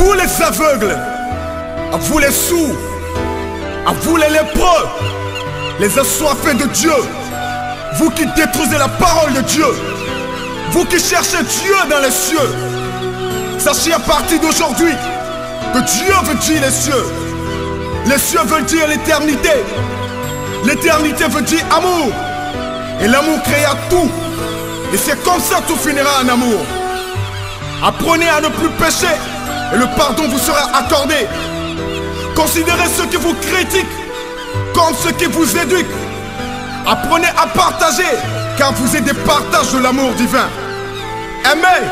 vous les aveugles, à vous les sourds, à vous les lépreux, les assoiffés de Dieu, vous qui détruisez la parole de Dieu, vous qui cherchez Dieu dans les cieux, sachez à partir d'aujourd'hui que Dieu veut dire les cieux. Les cieux veulent dire l'éternité. L'éternité veut dire amour. Et l'amour créa tout. Et c'est comme ça que tout finira en amour. Apprenez à ne plus pécher et le pardon vous sera accordé. Considérez ceux qui vous critiquent comme ceux qui vous éduquent. Apprenez à partager car vous êtes des partages de l'amour divin. Aimez,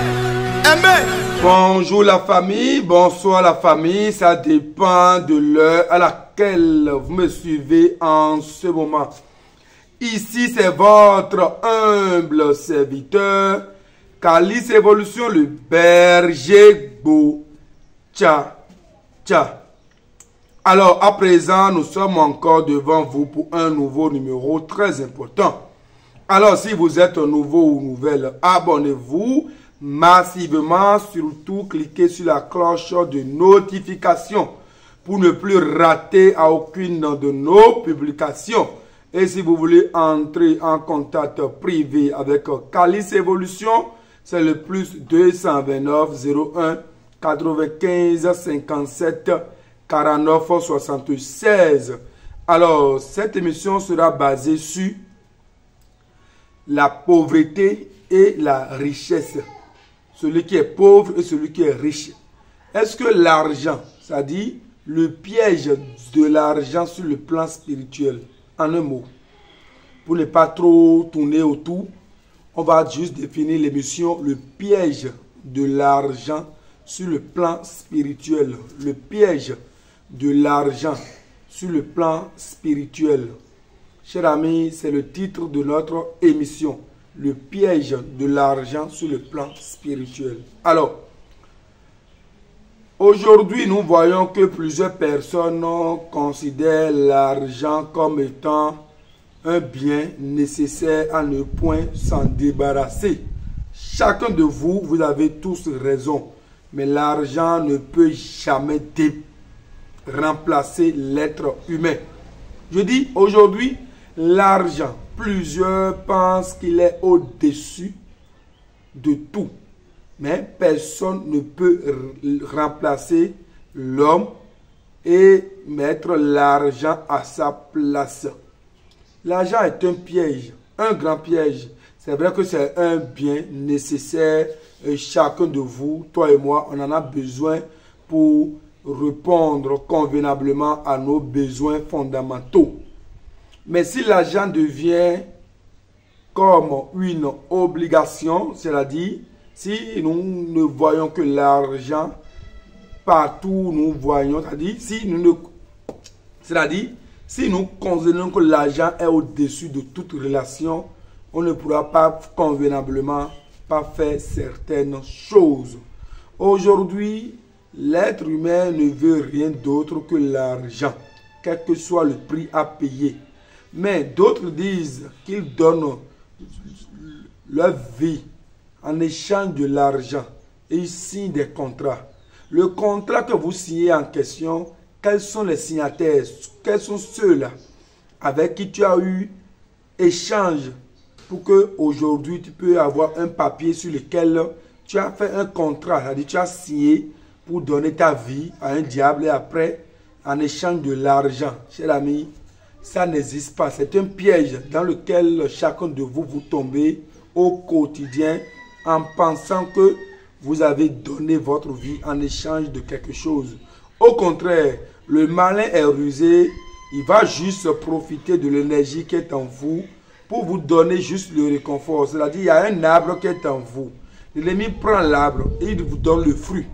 aimez. Bonjour la famille, bonsoir la famille, ça dépend de l'heure à laquelle vous me suivez en ce moment. Ici c'est votre humble serviteur, Calice Évolution, le berger Beau. Tcha, tcha. Alors à présent, nous sommes encore devant vous pour un nouveau numéro très important. Alors si vous êtes nouveau ou nouvelle, abonnez-vous massivement, surtout cliquez sur la cloche de notification pour ne plus rater à aucune de nos publications. Et si vous voulez entrer en contact privé avec Calice Évolution, c'est le plus 229 01 95 57 49 76. Alors, cette émission sera basée sur la pauvreté et la richesse. Celui qui est pauvre et celui qui est riche. Est-ce que l'argent, c'est-à-dire le piège de l'argent sur le plan spirituel, en un mot, pour ne pas trop tourner autour, on va juste définir l'émission, le piège de l'argent sur le plan spirituel. Le piège de l'argent sur le plan spirituel. Chers amis, c'est le titre de notre émission. Le piège de l'argent sur le plan spirituel. Alors, aujourd'hui, nous voyons que plusieurs personnes considèrent l'argent comme étant un bien nécessaire à ne point s'en débarrasser. Chacun de vous, vous avez tous raison. Mais l'argent ne peut jamais remplacer l'être humain. Je dis aujourd'hui, l'argent. Plusieurs pensent qu'il est au-dessus de tout. Mais personne ne peut remplacer l'homme et mettre l'argent à sa place. L'argent est un piège, un grand piège. C'est vrai que c'est un bien nécessaire. Et chacun de vous, toi et moi, on en a besoin pour répondre convenablement à nos besoins fondamentaux. Mais si l'argent devient comme une obligation, c'est-à-dire si nous ne voyons que l'argent partout, nous voyons, c'est-à-dire si nous considérons que l'argent est au-dessus de toute relation, on ne pourra pas convenablement faire certaines choses. Aujourd'hui, l'être humain ne veut rien d'autre que l'argent, quel que soit le prix à payer. Mais d'autres disent qu'ils donnent leur vie en échange de l'argent et ils signent des contrats. Le contrat que vous signez en question, quels sont les signataires? Quels sont ceux-là avec qui tu as eu échange pour que aujourd'hui tu peux avoir un papier sur lequel tu as fait un contrat, c'est-à-dire tu as signé pour donner ta vie à un diable et après en échange de l'argent. Cher ami, ça n'existe pas. C'est un piège dans lequel chacun de vous tombez au quotidien en pensant que vous avez donné votre vie en échange de quelque chose. Au contraire, le malin est rusé. Il va juste profiter de l'énergie qui est en vous pour vous donner juste le réconfort. C'est-à-dire, il y a un arbre qui est en vous. L'ennemi prend l'arbre et il vous donne le fruit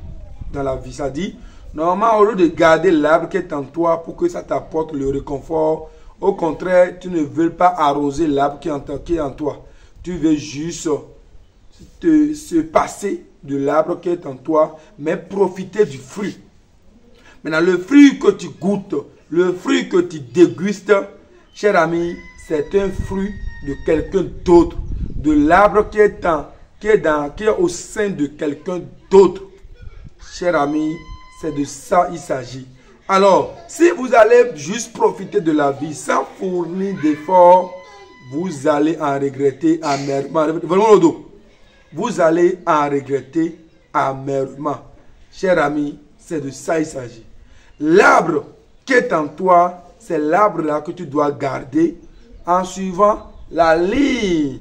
dans la vie. C'est-à-dire, normalement, au lieu de garder l'arbre qui est en toi pour que ça t'apporte le réconfort, au contraire, tu ne veux pas arroser l'arbre qui est en toi. Tu veux juste se passer de l'arbre qui est en toi, mais profiter du fruit. Maintenant, le fruit que tu goûtes, le fruit que tu dégustes, cher ami, c'est un fruit de quelqu'un d'autre. De l'arbre qui est au sein de quelqu'un d'autre. Cher ami, c'est de ça il s'agit. Alors, si vous allez juste profiter de la vie sans fournir d'efforts, vous allez en regretter amèrement. Vraiment le dos. Vous allez en regretter amèrement. Cher ami, c'est de ça il s'agit. L'arbre qui est en toi, c'est l'arbre là que tu dois garder en suivant la ligne,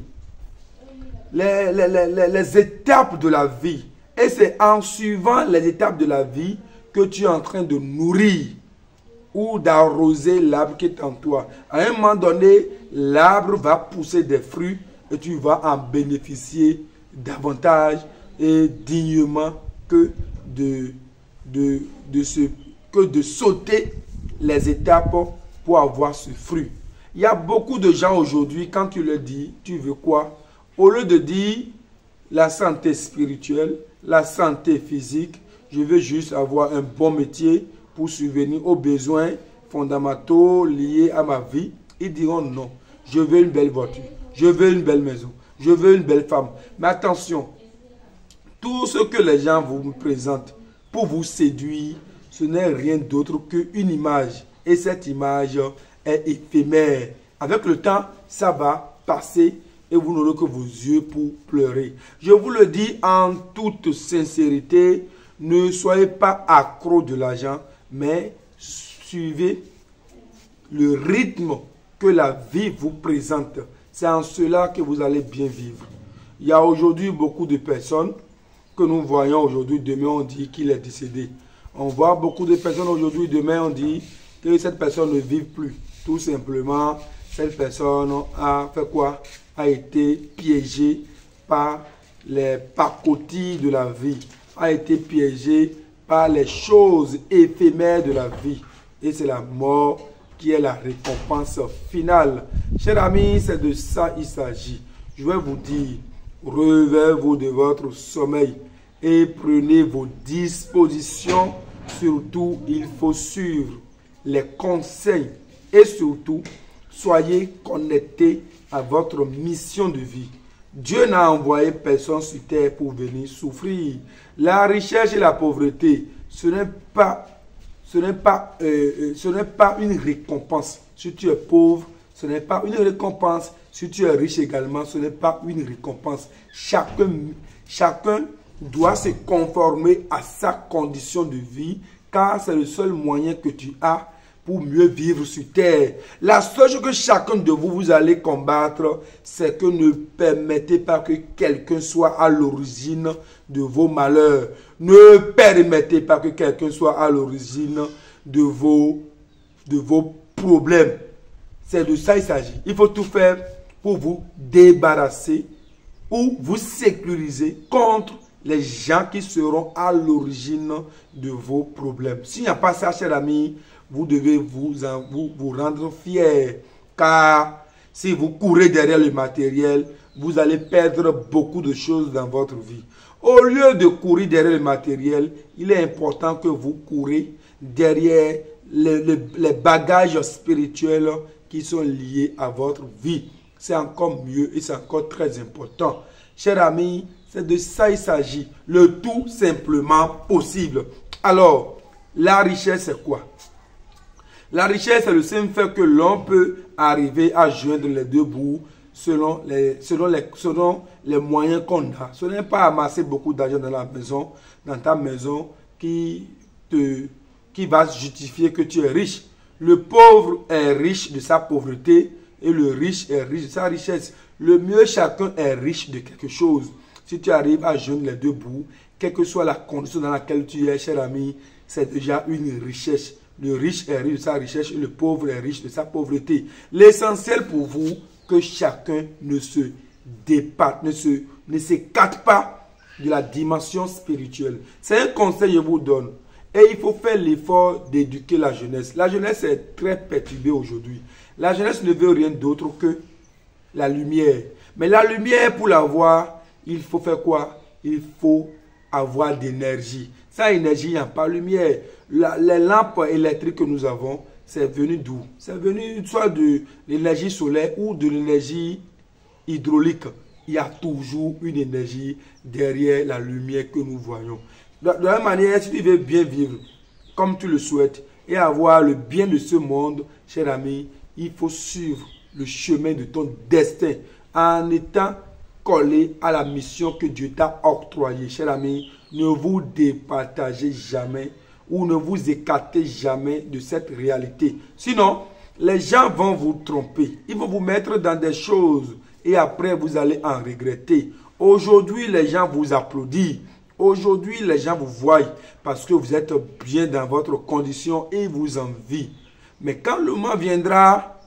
les étapes de la vie. Et c'est en suivant les étapes de la vie que tu es en train de nourrir ou d'arroser l'arbre qui est en toi. À un moment donné, l'arbre va pousser des fruits et tu vas en bénéficier davantage et dignement que de sauter les étapes pour avoir ce fruit. Il y a beaucoup de gens aujourd'hui, quand tu leur dis, tu veux quoi? Au lieu de dire la santé spirituelle, la santé physique, je veux juste avoir un bon métier pour subvenir aux besoins fondamentaux liés à ma vie. Ils diront non, je veux une belle voiture, je veux une belle maison, je veux une belle femme. Mais attention, tout ce que les gens vous présentent pour vous séduire, ce n'est rien d'autre qu'une image. Et cette image est éphémère. Avec le temps, ça va passer et vous n'aurez que vos yeux pour pleurer. Je vous le dis en toute sincérité, ne soyez pas accro de l'argent, mais suivez le rythme que la vie vous présente. C'est en cela que vous allez bien vivre. Il y a aujourd'hui beaucoup de personnes que nous voyons aujourd'hui, demain on dit qu'il est décédé. On voit beaucoup de personnes aujourd'hui, demain on dit que cette personne ne vit plus. Tout simplement, cette personne a fait quoi? A été piégée par les pacotilles de la vie, a été piégée par les choses éphémères de la vie. Et c'est la mort qui est la récompense finale. Chers amis, c'est de ça il s'agit. Je vais vous dire, relevez-vous de votre sommeil et prenez vos dispositions. Surtout, il faut suivre les conseils et surtout, soyez connectés à votre mission de vie. Dieu n'a envoyé personne sur terre pour venir souffrir. La richesse et la pauvreté, ce n'est pas une récompense. Si tu es pauvre, ce n'est pas une récompense. Si tu es riche également, ce n'est pas une récompense. Chacun doit se conformer à sa condition de vie, car c'est le seul moyen que tu as pour mieux vivre sur terre. La seule chose que chacun de vous allez combattre, c'est que ne permettez pas que quelqu'un soit à l'origine de vos malheurs. Ne permettez pas que quelqu'un soit à l'origine de vos problèmes. C'est de ça qu'il s'agit. Il faut tout faire pour vous débarrasser ou vous sécuriser contre les gens qui seront à l'origine de vos problèmes. S'il n'y a pas ça, chers amis, vous devez vous rendre fiers, car si vous courez derrière le matériel, vous allez perdre beaucoup de choses dans votre vie. Au lieu de courir derrière le matériel, il est important que vous courez derrière les bagages spirituels qui sont liés à votre vie. C'est encore mieux et c'est encore très important. Chers amis, c'est de ça il s'agit. Le tout simplement possible. Alors, la richesse, c'est quoi? La richesse, c'est le simple fait que l'on peut arriver à joindre les deux bouts selon les moyens qu'on a. Ce n'est pas amasser beaucoup d'argent dans ta maison, qui va justifier que tu es riche. Le pauvre est riche de sa pauvreté et le riche est riche de sa richesse. Le mieux, chacun est riche de quelque chose. Si tu arrives à joindre les deux bouts, quelle que soit la condition dans laquelle tu es, cher ami, c'est déjà une richesse. Le riche est riche de sa richesse et le pauvre est riche de sa pauvreté. L'essentiel pour vous, que chacun ne s'écarte pas de la dimension spirituelle. C'est un conseil que je vous donne. Et il faut faire l'effort d'éduquer la jeunesse. La jeunesse est très perturbée aujourd'hui. La jeunesse ne veut rien d'autre que la lumière. Mais la lumière, pour l'avoir, il faut faire quoi? Il faut avoir d'énergie. Sans énergie, il n'y a pas de lumière. Les lampes électriques que nous avons, c'est venu d'où? C'est venu soit de l'énergie solaire ou de l'énergie hydraulique. Il y a toujours une énergie derrière la lumière que nous voyons. De la même manière, si tu veux bien vivre comme tu le souhaites et avoir le bien de ce monde, cher ami, il faut suivre le chemin de ton destin en étant collé à la mission que Dieu t'a octroyée. Cher ami, ne vous départagez jamais ou ne vous écartez jamais de cette réalité. Sinon, les gens vont vous tromper. Ils vont vous mettre dans des choses et après vous allez en regretter. Aujourd'hui, les gens vous applaudissent. Aujourd'hui, les gens vous voient parce que vous êtes bien dans votre condition et vous envient. Mais quand le moment viendra,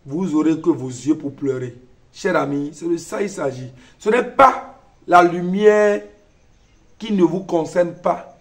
vous aurez que vos yeux pour pleurer. Cher ami, c'est de ça qu'il s'agit. Ce n'est pas la lumière qui ne vous concerne pas.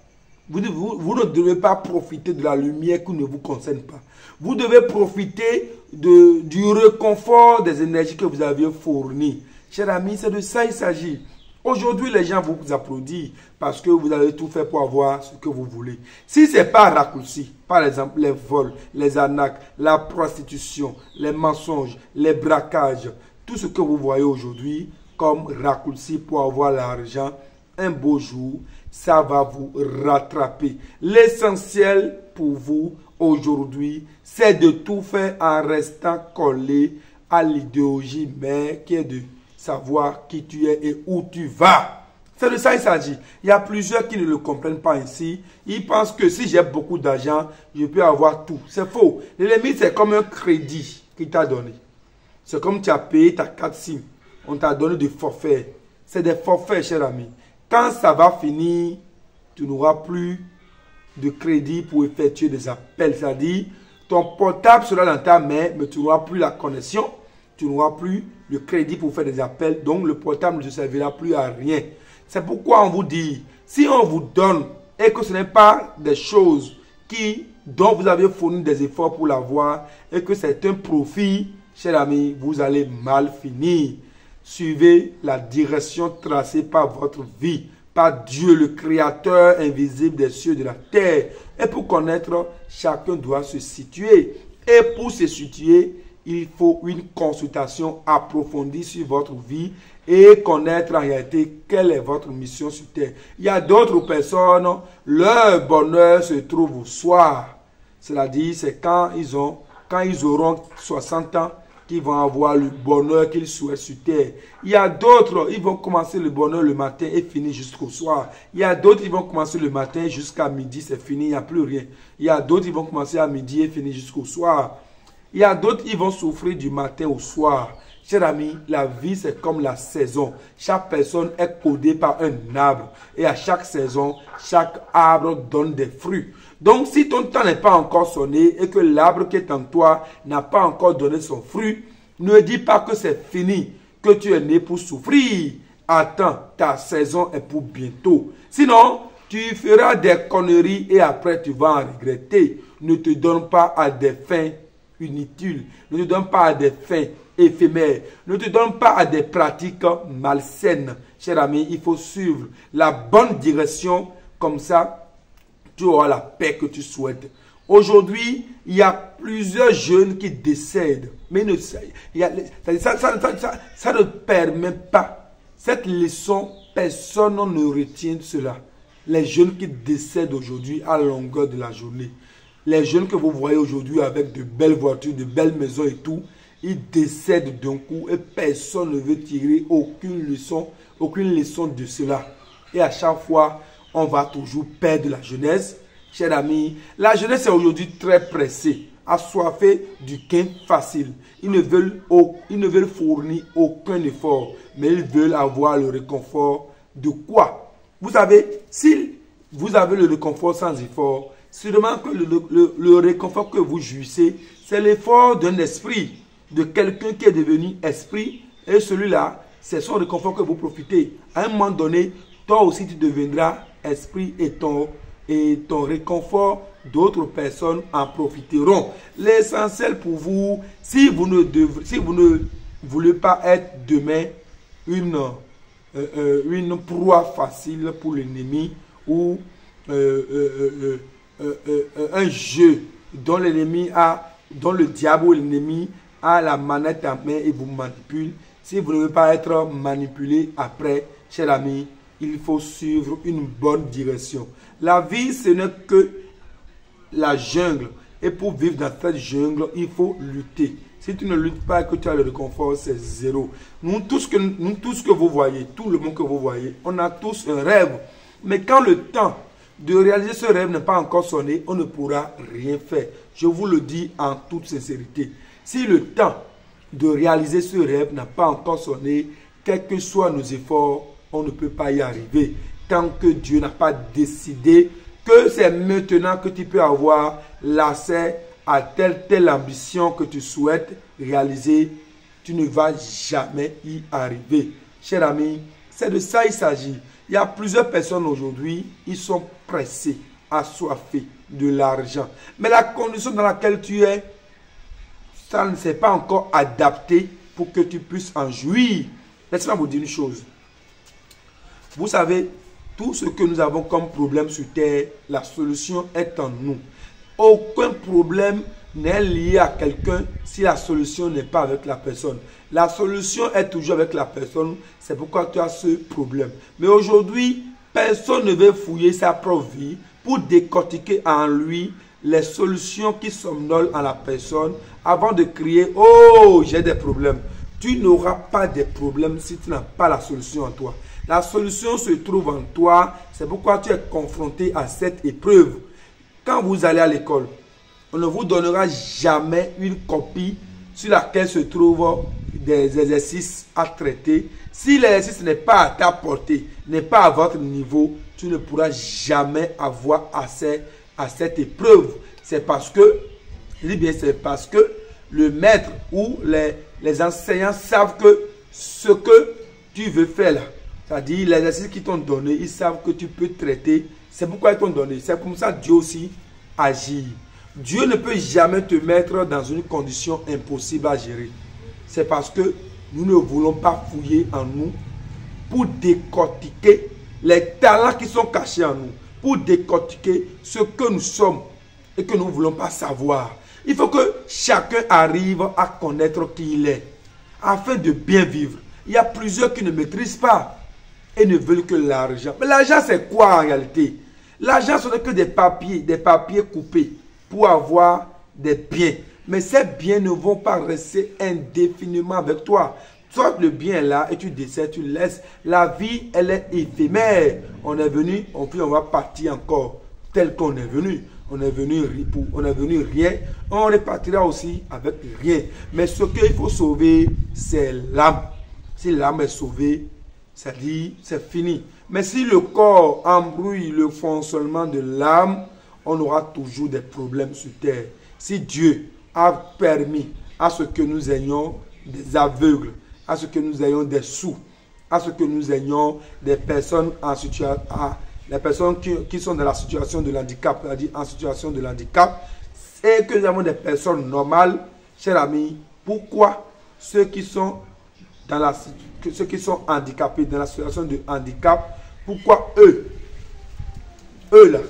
Vous ne devez pas profiter de la lumière qui ne vous concerne pas. Vous devez profiter du réconfort des énergies que vous aviez fournies. Cher ami, c'est de ça qu'il s'agit. Aujourd'hui, les gens vous applaudissent parce que vous avez tout fait pour avoir ce que vous voulez. Si ce n'est pas raccourci, par exemple les vols, les arnaques, la prostitution, les mensonges, les braquages, tout ce que vous voyez aujourd'hui comme raccourci pour avoir l'argent, un beau jour, ça va vous rattraper. L'essentiel pour vous aujourd'hui, c'est de tout faire en restant collé à l'idéologie mère qui est de savoir qui tu es et où tu vas. C'est de ça qu'il s'agit. Il y a plusieurs qui ne le comprennent pas ici. Ils pensent que si j'ai beaucoup d'argent, je peux avoir tout. C'est faux. L'ennemi, c'est comme un crédit qu'il t'a donné. C'est comme tu as payé ta carte SIM. On t'a donné des forfaits. C'est des forfaits, cher ami. Quand ça va finir, tu n'auras plus de crédit pour effectuer des appels. C'est-à-dire, ton portable sera dans ta main, mais tu n'auras plus la connexion. Tu n'auras plus le crédit pour faire des appels. Donc, le portable ne te servira plus à rien. C'est pourquoi on vous dit, si on vous donne et que ce n'est pas des choses dont vous avez fourni des efforts pour l'avoir et que c'est un profit, cher ami, vous allez mal finir. Suivez la direction tracée par votre vie, par Dieu, le Créateur invisible des cieux et de la terre. Et pour connaître, chacun doit se situer. Et pour se situer, il faut une consultation approfondie sur votre vie et connaître en réalité quelle est votre mission sur terre. Il y a d'autres personnes, leur bonheur se trouve au soir. C'est-à-dire, c'est quand ils auront 60 ans qu'ils vont avoir le bonheur qu'ils souhaitent sur terre. Il y a d'autres, ils vont commencer le bonheur le matin et finir jusqu'au soir. Il y a d'autres, ils vont commencer le matin jusqu'à midi, c'est fini, il n'y a plus rien. Il y a d'autres, ils vont commencer à midi et finir jusqu'au soir. Il y a d'autres qui vont souffrir du matin au soir. Cher ami, la vie c'est comme la saison. Chaque personne est codée par un arbre. Et à chaque saison, chaque arbre donne des fruits. Donc si ton temps n'est pas encore sonné et que l'arbre qui est en toi n'a pas encore donné son fruit, ne dis pas que c'est fini, que tu es né pour souffrir. Attends, ta saison est pour bientôt. Sinon, tu feras des conneries et après tu vas en regretter. Ne te donne pas à des fins inutiles. Ne te donne pas à des fins éphémères. Ne te donne pas à des pratiques malsaines. Cher ami, il faut suivre la bonne direction. Comme ça, tu auras la paix que tu souhaites. Aujourd'hui, il y a plusieurs jeunes qui décèdent. Mais ça ne permet pas. Cette leçon, personne ne retient cela. Les jeunes qui décèdent aujourd'hui à la longueur de la journée. Les jeunes que vous voyez aujourd'hui avec de belles voitures, de belles maisons et tout, ils décèdent d'un coup et personne ne veut tirer aucune leçon de cela. Et à chaque fois, on va toujours perdre la jeunesse. Chers amis, la jeunesse est aujourd'hui très pressée, assoiffée du gain facile. Ils ne veulent fournir aucun effort, mais ils veulent avoir le réconfort de quoi? Vous savez, si vous avez le réconfort sans effort, sûrement que le réconfort que vous jouissez, c'est l'effort d'un esprit, de quelqu'un qui est devenu esprit. Et celui-là, c'est son réconfort que vous profitez. À un moment donné, toi aussi tu deviendras esprit et ton réconfort, d'autres personnes en profiteront. L'essentiel pour vous, si vous ne voulez pas être demain une proie facile pour l'ennemi ou un jeu dont le diable ou l'ennemi a la manette en main et vous manipule. Si vous ne voulez pas être manipulé après, cher ami, il faut suivre une bonne direction. La vie, ce n'est que la jungle. Et pour vivre dans cette jungle, il faut lutter. Si tu ne luttes pas et que tu as le réconfort, c'est zéro. Nous tous que vous voyez, tout le monde que vous voyez, on a tous un rêve. Mais quand le temps de réaliser ce rêve n'est pas encore sonné, on ne pourra rien faire. Je vous le dis en toute sincérité. Si le temps de réaliser ce rêve n'a pas encore sonné, quels que soient nos efforts, on ne peut pas y arriver. Tant que Dieu n'a pas décidé que c'est maintenant que tu peux avoir l'accès à telle ambition que tu souhaites réaliser, tu ne vas jamais y arriver. Cher ami, c'est de ça il s'agit. Il y a plusieurs personnes aujourd'hui, ils sont pressés, assoiffés de l'argent. Mais la condition dans laquelle tu es, ça ne s'est pas encore adapté pour que tu puisses en jouir. Laissez-moi vous dire une chose. Vous savez, tout ce que nous avons comme problème sur terre, la solution est en nous. Aucun problème n'est lié à quelqu'un si la solution n'est pas avec la personne. La solution est toujours avec la personne. C'est pourquoi tu as ce problème. Mais aujourd'hui, personne ne veut fouiller sa propre vie pour décortiquer en lui les solutions qui somnolent en la personne avant de crier « Oh, j'ai des problèmes ». Tu n'auras pas de problèmes si tu n'as pas la solution en toi. La solution se trouve en toi. C'est pourquoi tu es confronté à cette épreuve. Quand vous allez à l'école, on ne vous donnera jamais une copie sur laquelle se trouvent des exercices à traiter. Si l'exercice n'est pas à ta portée, n'est pas à votre niveau, tu ne pourras jamais avoir accès à cette épreuve. C'est parce que, je dis bien, c'est parce que le maître ou les enseignants savent que ce que tu veux faire là, c'est-à-dire l'exercice qu'ils t'ont donné, ils savent que tu peux traiter. C'est pourquoi ils t'ont donné. C'est comme ça que Dieu aussi agit. Dieu ne peut jamais te mettre dans une condition impossible à gérer. C'est parce que nous ne voulons pas fouiller en nous pour décortiquer les talents qui sont cachés en nous, pour décortiquer ce que nous sommes et que nous ne voulons pas savoir. Il faut que chacun arrive à connaître qui il est, afin de bien vivre. Il y a plusieurs qui ne maîtrisent pas et ne veulent que l'argent. Mais l'argent, c'est quoi en réalité? L'argent, ce n'est que des papiers coupés pour avoir des biens. Mais ces biens ne vont pas rester indéfiniment avec toi. Soit le bien est là et tu décèdes, tu le laisses. La vie, elle est éphémère. On est venu, puis on va partir encore tel qu'on est venu. On est venu rien. On repartira aussi avec rien. Mais ce qu'il faut sauver, c'est l'âme. Si l'âme est sauvée, c'est-à-dire c'est fini. Mais si le corps embrouille le fonctionnement de l'âme, on aura toujours des problèmes sur terre. Si Dieu a permis à ce que nous ayons des aveugles, à ce que nous ayons des sourds, à ce que nous ayons des personnes en situation, les personnes qui sont dans la situation de l'handicap, c'est-à-dire en situation de handicap, et que nous avons des personnes normales, chers amis, pourquoi ceux qui sont handicapés, dans la situation de handicap, pourquoi eux là,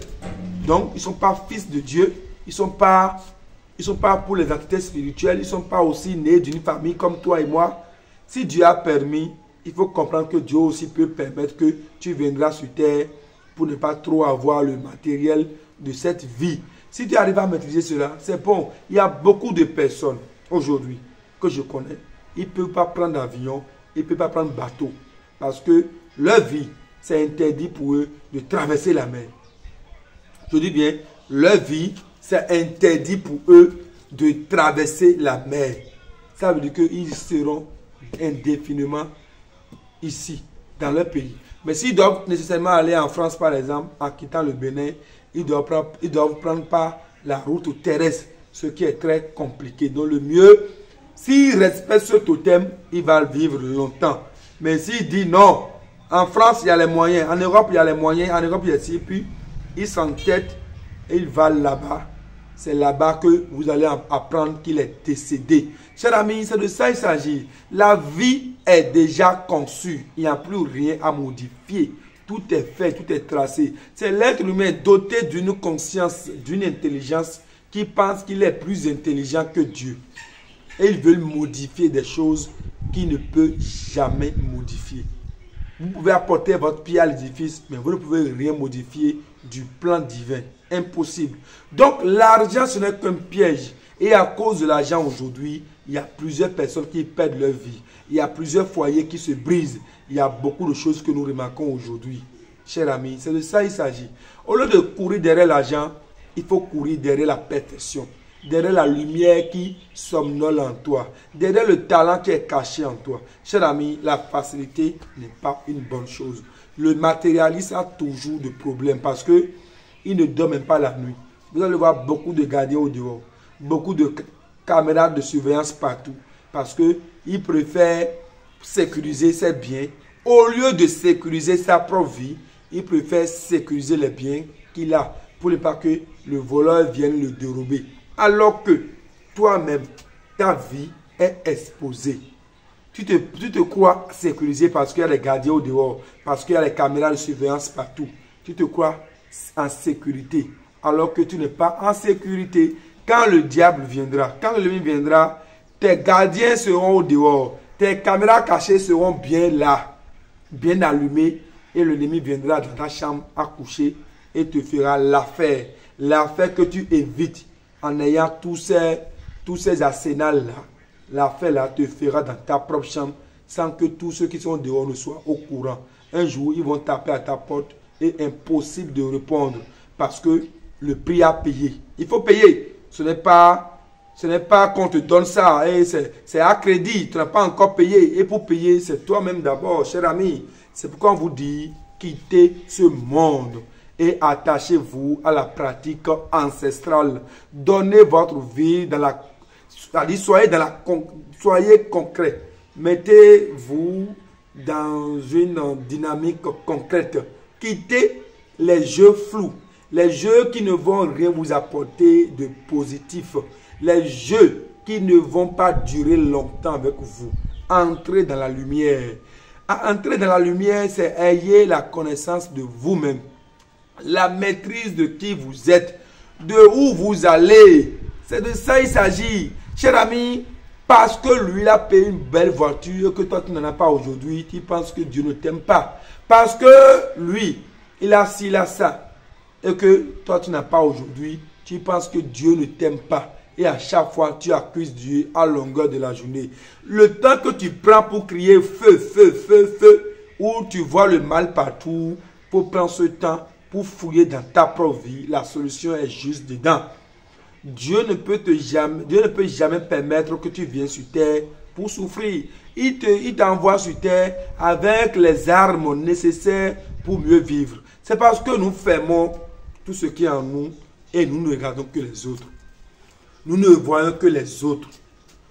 donc ils ne sont pas fils de Dieu, ils ne sont pas pour les entités spirituelles, ils ne sont pas aussi nés d'une famille comme toi et moi. Si Dieu a permis, il faut comprendre que Dieu aussi peut permettre que tu viendras sur terre pour ne pas trop avoir le matériel de cette vie. Si tu arrives à maîtriser cela, c'est bon. Il y a beaucoup de personnes aujourd'hui que je connais, ils ne peuvent pas prendre d'avion, ils ne peuvent pas prendre bateau. Parce que leur vie, c'est interdit pour eux de traverser la mer. Je dis bien, leur vie, c'est interdit pour eux de traverser la mer. Ça veut dire qu'ils seront indéfiniment ici, dans leur pays. Mais s'ils doivent nécessairement aller en France, par exemple, en quittant le Bénin, ils doivent prendre par la route terrestre, ce qui est très compliqué. Donc le mieux, s'il respecte ce totem, il va vivre longtemps. Mais s'il dit non, en France, il y a les moyens, en Europe, il y a les moyens, en Europe, il y a ici, puis il s'entête et il va là-bas. C'est là-bas que vous allez apprendre qu'il est décédé. Chers amis, c'est de ça il s'agit. La vie est déjà conçue. Il n'y a plus rien à modifier. Tout est fait, tout est tracé. C'est l'être humain doté d'une conscience, d'une intelligence qui pense qu'il est plus intelligent que Dieu. Et il veut modifier des choses qu'il ne peut jamais modifier. Vous pouvez apporter votre pierre à l'édifice, mais vous ne pouvez rien modifier du plan divin. Impossible. Donc l'argent, ce n'est qu'un piège. Et à cause de l'argent aujourd'hui, il y a plusieurs personnes qui perdent leur vie. Il y a plusieurs foyers qui se brisent. Il y a beaucoup de choses que nous remarquons aujourd'hui. Chers amis, c'est de ça qu'il s'agit. Au lieu de courir derrière l'argent, il faut courir derrière la perfection. Derrière la lumière qui somnole en toi. Derrière le talent qui est caché en toi. Chers amis, la facilité n'est pas une bonne chose. Le matérialiste a toujours des problèmes parce qu'il ne dort même pas la nuit. Vous allez voir beaucoup de gardiens au dehors. Beaucoup de caméras de surveillance partout. Parce qu'il préfère sécuriser ses biens. Au lieu de sécuriser sa propre vie, il préfère sécuriser les biens qu'il a. Pour ne pas que le voleur vienne le dérober. Alors que toi-même, ta vie est exposée. Tu te crois sécurisé parce qu'il y a des gardiens au dehors. Parce qu'il y a les caméras de surveillance partout. Tu te crois en sécurité. Alors que tu n'es pas en sécurité. Quand le diable viendra, quand l'ennemi viendra, tes gardiens seront au dehors. Tes caméras cachées seront bien là, bien allumées. Et l'ennemi viendra dans ta chambre à coucher et te fera l'affaire. L'affaire que tu évites en ayant tous ces arsenals-là. L'affaire-là te fera dans ta propre chambre sans que tous ceux qui sont dehors ne soient au courant. Un jour, ils vont taper à ta porte et impossible de répondre parce que le prix à payer. Il faut payer. Ce n'est pas qu'on te donne ça. C'est à crédit. Tu n'as pas encore payé. Et pour payer, c'est toi-même d'abord, cher ami. C'est pourquoi on vous dit, quittez ce monde et attachez-vous à la pratique ancestrale. Donnez votre vie dans la... Soyez concret. Mettez-vous dans une dynamique concrète. Quittez les jeux flous. Les jeux qui ne vont rien vous apporter de positif. Les jeux qui ne vont pas durer longtemps avec vous. Entrez dans la lumière. Entrer dans la lumière, c'est ayez la connaissance de vous-même. La maîtrise de qui vous êtes. De où vous allez. C'est de ça qu'il s'agit. Cher ami, parce que lui, il a payé une belle voiture que toi, tu n'en as pas aujourd'hui, tu penses que Dieu ne t'aime pas. Parce que lui, il a ça. Et que toi, tu n'as pas aujourd'hui, tu penses que Dieu ne t'aime pas. Et à chaque fois, tu accuses Dieu à longueur de la journée. Le temps que tu prends pour crier feu, feu, feu, feu, où tu vois le mal partout, pour prendre ce temps, pour fouiller dans ta propre vie, la solution est juste dedans. Dieu ne peut jamais permettre que tu viennes sur terre pour souffrir. Il t'envoie sur terre avec les armes nécessaires pour mieux vivre. C'est parce que nous fermons tout ce qui est en nous et nous ne regardons que les autres. Nous ne voyons que les autres.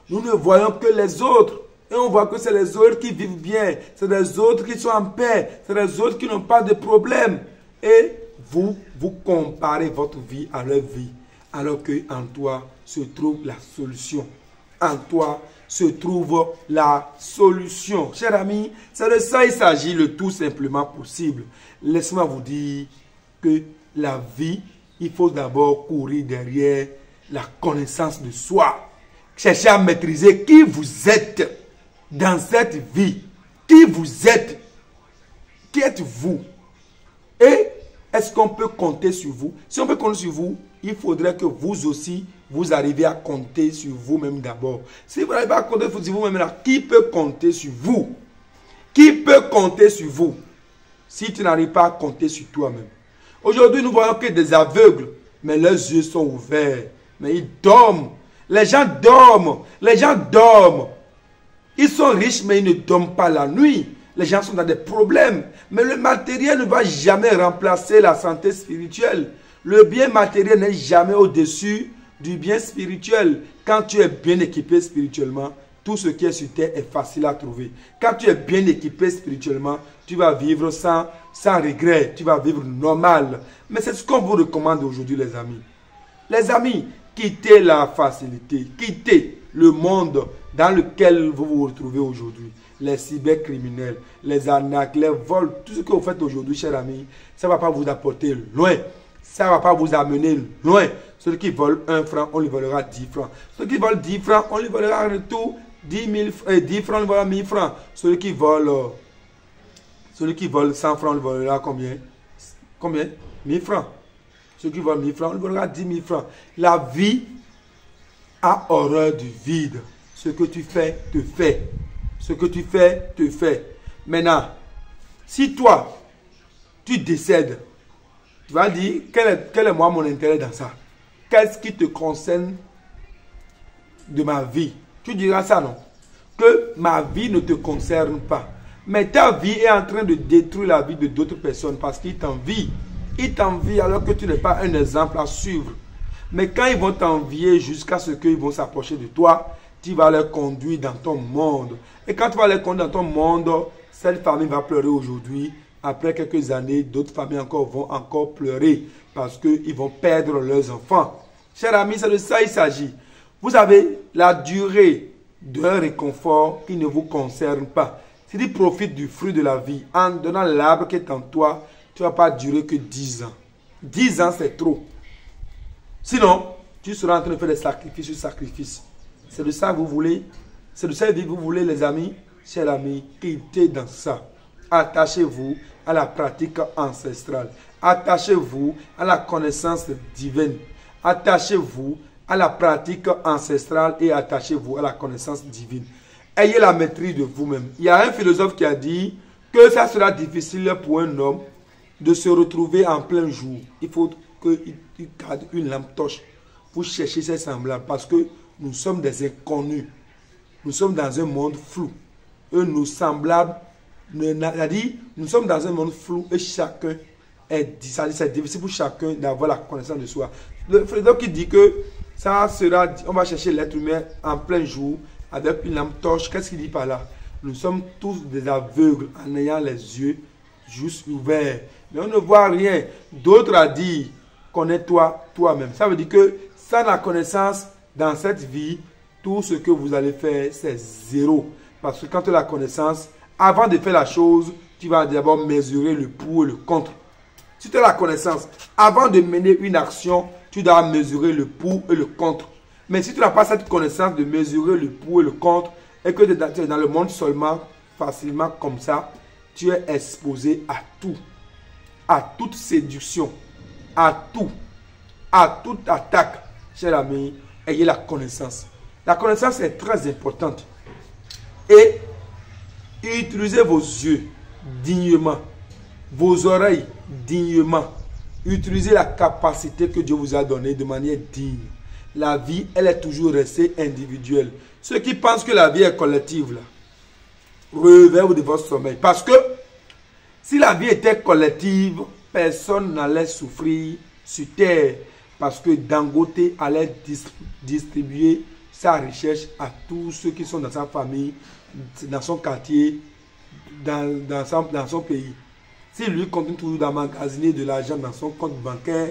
Nous ne voyons que les autres. Et on voit que c'est les autres qui vivent bien. C'est les autres qui sont en paix. C'est les autres qui n'ont pas de problème. Et vous comparez votre vie à leur vie. Alors qu'en toi se trouve la solution. En toi se trouve la solution. Chers amis, c'est de ça il s'agit le tout simplement possible. Laissez-moi vous dire que la vie, il faut d'abord courir derrière la connaissance de soi. Cherchez à maîtriser qui vous êtes dans cette vie. Qui vous êtes. Qui êtes-vous? Et est-ce qu'on peut compter sur vous? Si on peut compter sur vous, il faudrait que vous aussi, vous arriviez à compter sur vous-même d'abord. Si vous n'arrivez pas à compter sur vous-même, là, qui peut compter sur vous? Qui peut compter sur vous? Si tu n'arrives pas à compter sur toi-même. Aujourd'hui, nous voyons que des aveugles, mais leurs yeux sont ouverts. Mais ils dorment. Les gens dorment. Les gens dorment. Ils sont riches, mais ils ne dorment pas la nuit. Les gens sont dans des problèmes. Mais le matériel ne va jamais remplacer la santé spirituelle. Le bien matériel n'est jamais au-dessus du bien spirituel. Quand tu es bien équipé spirituellement, tout ce qui est sur terre est facile à trouver. Quand tu es bien équipé spirituellement, tu vas vivre sans regret. Tu vas vivre normal. Mais c'est ce qu'on vous recommande aujourd'hui, les amis. Les amis, quittez la facilité. Quittez le monde dans lequel vous vous retrouvez aujourd'hui. Les cybercriminels, les arnaques, les vols, tout ce que vous faites aujourd'hui, chers amis, ça ne va pas vous apporter loin. Ça ne va pas vous amener loin. Ceux qui volent 1 franc, on lui volera 10 francs. Ceux qui volent 10 francs, on lui volera en retour 10 francs, on lui volera 1000 francs. Ceux qui volent Celui qui vole 100 francs, le volera combien? Combien? 1000 francs. Celui qui vole 1000 francs, le volera 10 000 francs. La vie a horreur du vide. Ce que tu fais, te fait. Ce que tu fais, te fait. Maintenant, si toi, tu décèdes, tu vas dire, quel est moi mon intérêt dans ça? Qu'est-ce qui te concerne de ma vie? Tu diras ça, non? Que ma vie ne te concerne pas. Mais ta vie est en train de détruire la vie de d'autres personnes parce qu'ils t'envient. Ils t'envient alors que tu n'es pas un exemple à suivre. Mais quand ils vont t'envier jusqu'à ce qu'ils vont s'approcher de toi, tu vas les conduire dans ton monde. Et quand tu vas les conduire dans ton monde, cette famille va pleurer aujourd'hui. Après quelques années, d'autres familles vont encore pleurer parce qu'ils vont perdre leurs enfants. Chers amis, c'est de ça il s'agit. Vous avez la durée d'un réconfort qui ne vous concerne pas. Si tu profites du fruit de la vie en donnant l'arbre qui est en toi, tu ne vas pas durer que 10 ans. 10 ans, c'est trop. Sinon, tu seras en train de faire des sacrifices sur sacrifices. C'est de ça que vous voulez. C'est de ça que vous voulez, les amis. Chers amis, quittez dans ça. Attachez-vous à la pratique ancestrale. Attachez-vous à la connaissance divine. Attachez-vous à la pratique ancestrale et attachez-vous à la connaissance divine. Ayez la maîtrise de vous-même. Il y a un philosophe qui a dit que ça sera difficile pour un homme de se retrouver en plein jour. Il faut qu'il garde une lampe torche pour chercher ses semblables parce que nous sommes des inconnus. Nous sommes dans un monde flou. Et nos semblables, nous sommes dans un monde flou et chacun c'est difficile pour chacun d'avoir la connaissance de soi. Le philosophe qui dit que ça sera, on va chercher l'être humain en plein jour avec une lampe torche. Qu'est-ce qu'il dit par là? Nous sommes tous des aveugles en ayant les yeux juste ouverts. Mais on ne voit rien. D'autres a dit, connais-toi toi-même. Ça veut dire que sans la connaissance dans cette vie, tout ce que vous allez faire, c'est zéro. Parce que quand tu as la connaissance, avant de faire la chose, tu vas d'abord mesurer le pour et le contre. Si tu as la connaissance, avant de mener une action, tu dois mesurer le pour et le contre. Mais si tu n'as pas cette connaissance de mesurer le pour et le contre, et que tu es dans le monde seulement, facilement comme ça, tu es exposé à tout. À toute séduction. À tout. À toute attaque. Chers amis, ayez la connaissance. La connaissance est très importante. Et utilisez vos yeux dignement. Vos oreilles dignement. Utilisez la capacité que Dieu vous a donnée de manière digne. La vie, elle est toujours restée individuelle. Ceux qui pensent que la vie est collective, là, réveillez-vous de votre sommeil. Parce que si la vie était collective, personne n'allait souffrir sur terre. Parce que Dangote allait distribuer sa richesse à tous ceux qui sont dans sa famille, dans son quartier, dans son pays. Si lui continue toujours d'emmagasiner de l'argent dans son compte bancaire,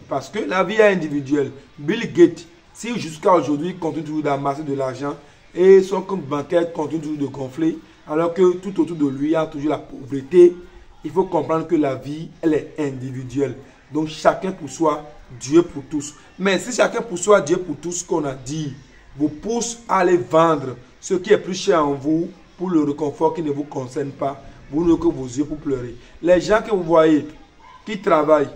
parce que la vie est individuelle. Bill Gates, si jusqu'à aujourd'hui il continue toujours d'amasser de l'argent et son compte bancaire continue toujours de gonfler, alors que tout autour de lui il y a toujours la pauvreté, il faut comprendre que la vie, elle est individuelle. Donc chacun pour soi, Dieu pour tous. Mais si chacun pour soi, Dieu pour tous, ce qu'on a dit, vous pousse à aller vendre ce qui est plus cher en vous pour le réconfort qui ne vous concerne pas, vous n'avez que vos yeux pour pleurer. Les gens que vous voyez qui travaillent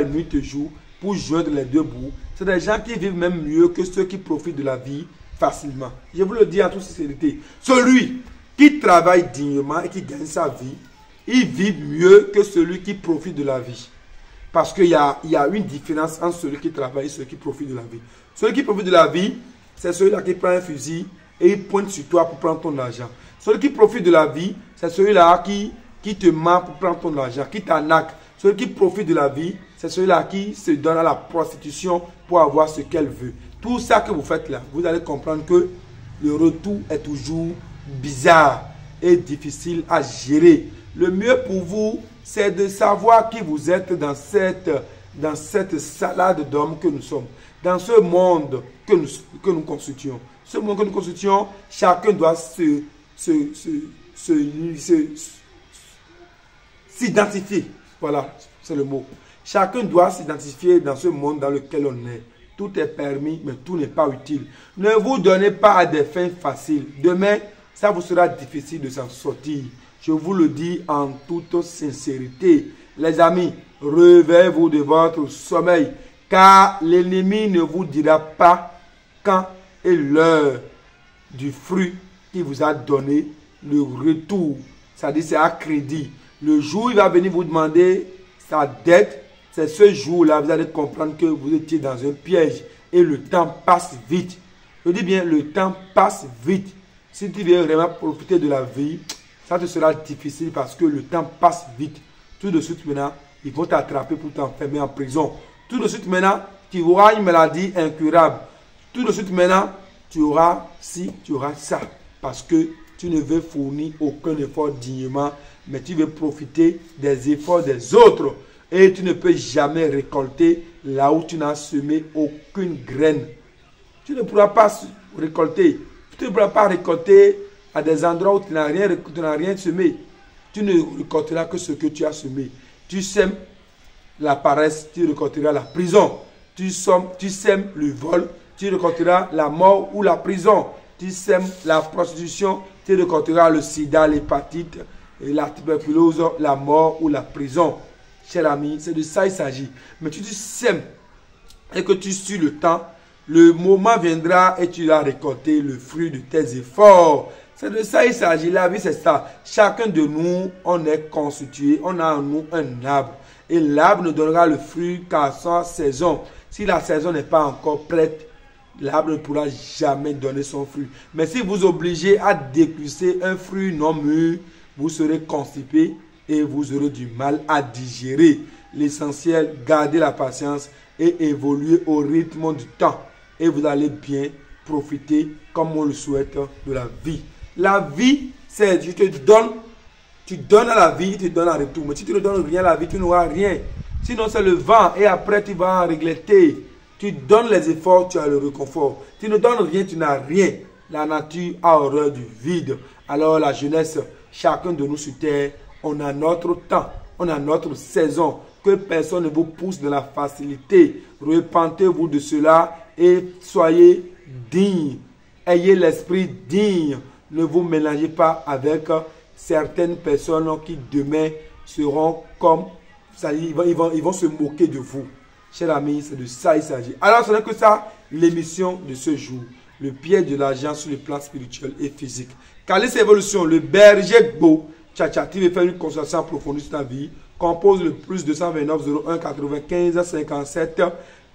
nuit et jour pour joindre les deux bouts, c'est des gens qui vivent même mieux que ceux qui profitent de la vie facilement. Je vous le dis en toute sincérité. Celui qui travaille dignement et qui gagne sa vie, il vit mieux que celui qui profite de la vie. Parce qu'il y a une différence entre celui qui travaille et celui qui profite de la vie. Celui qui profite de la vie, c'est celui-là qui prend un fusil et il pointe sur toi pour prendre ton argent. Celui qui profite de la vie, c'est celui-là qui te ment pour prendre ton argent, qui t'arnaque. Celui qui profite de la vie, c'est celui-là qui se donne à la prostitution pour avoir ce qu'elle veut. Tout ça que vous faites là, vous allez comprendre que le retour est toujours bizarre et difficile à gérer. Le mieux pour vous, c'est de savoir qui vous êtes dans cette salade d'hommes que nous sommes. Dans ce monde que nous constituons. Ce monde que nous constituons, chacun doit s'identifier. Voilà, c'est le mot. Chacun doit s'identifier dans ce monde dans lequel on est. Tout est permis, mais tout n'est pas utile. Ne vous donnez pas à des fins faciles. Demain, ça vous sera difficile de s'en sortir. Je vous le dis en toute sincérité. Les amis, réveillez-vous de votre sommeil, car l'ennemi ne vous dira pas quand et l'heure du fruit qu'il vous a donné, le retour. C'est-à-dire c'est à crédit. Le jour où il va venir vous demander sa dette, c'est ce jour-là, vous allez comprendre que vous étiez dans un piège et le temps passe vite. Je dis bien, le temps passe vite. Si tu veux vraiment profiter de la vie, ça te sera difficile parce que le temps passe vite. Tout de suite maintenant, ils vont t'attraper pour t'enfermer en prison. Tout de suite maintenant, tu auras une maladie incurable. Tout de suite maintenant, tu auras ci, tu auras ça. Parce que tu ne veux fournir aucun effort dignement, mais tu veux profiter des efforts des autres. Et tu ne peux jamais récolter là où tu n'as semé aucune graine. Tu ne pourras pas récolter. Tu ne pourras pas récolter à des endroits où tu n'as rien semé. Tu ne récolteras que ce que tu as semé. Tu sèmes la paresse, tu récolteras la prison. Tu sèmes le vol, tu récolteras la mort ou la prison. Tu sèmes la prostitution, tu récolteras le sida, l'hépatite, la tuberculose, la mort ou la prison. Cher ami, c'est de ça il s'agit. Mais tu sèmes et que tu suis le temps, le moment viendra et tu vas récolter le fruit de tes efforts. C'est de ça il s'agit. La vie, c'est ça. Chacun de nous, on est constitué, on a en nous un arbre. Et l'arbre ne donnera le fruit qu'à sa saison. Si la saison n'est pas encore prête, l'arbre ne pourra jamais donner son fruit. Mais si vous obligez à déguster un fruit non mûr, vous serez constipé et vous aurez du mal à digérer. L'essentiel, gardez la patience et évoluer au rythme du temps. Et vous allez bien profiter, comme on le souhaite, de la vie. La vie, c'est je te donne, tu donnes à la vie, tu te donnes en retour. Mais si tu ne donnes rien à la vie, tu n'auras rien. Sinon, c'est le vent et après, tu vas en regretter. Tu donnes les efforts, tu as le réconfort. Tu ne donnes rien, tu n'as rien. La nature a horreur du vide. Alors, la jeunesse, chacun de nous sur terre, on a notre temps, on a notre saison. Que personne ne vous pousse de la facilité. Repentez-vous de cela et soyez dignes. Ayez l'esprit digne. Ne vous mélangez pas avec certaines personnes qui demain seront comme ça. Ils vont se moquer de vous. Chers amis, c'est de ça il s'agit. Alors, ce n'est que ça, l'émission de ce jour. Le piège de l'argent sur le plan spirituel et physique. Calice Évolution, le berger Gbo. Tcha, tu veux faire une consultation approfondie sur ta vie. Compose le plus 229 01 95 57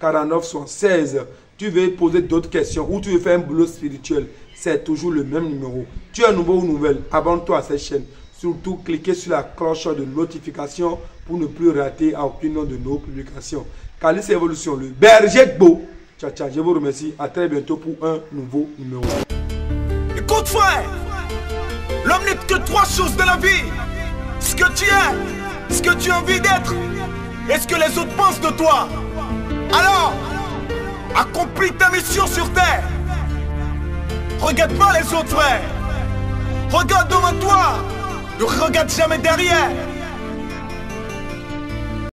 49 76. Tu veux poser d'autres questions ou tu veux faire un boulot spirituel. C'est toujours le même numéro. Tu es nouveau ou nouvelle, abonne-toi à cette chaîne. Surtout, cliquez sur la cloche de notification pour ne plus rater aucune de nos publications. Calice Évolution, le berger Gbo. Tcha, je vous remercie. À très bientôt pour un nouveau numéro. Écoute frère, l'homme n'est que trois choses de la vie. Ce que tu es, ce que tu as envie d'être et ce que les autres pensent de toi. Alors, accomplis ta mission sur terre. Regarde pas les autres frères. Regarde devant toi. Ne regarde jamais derrière.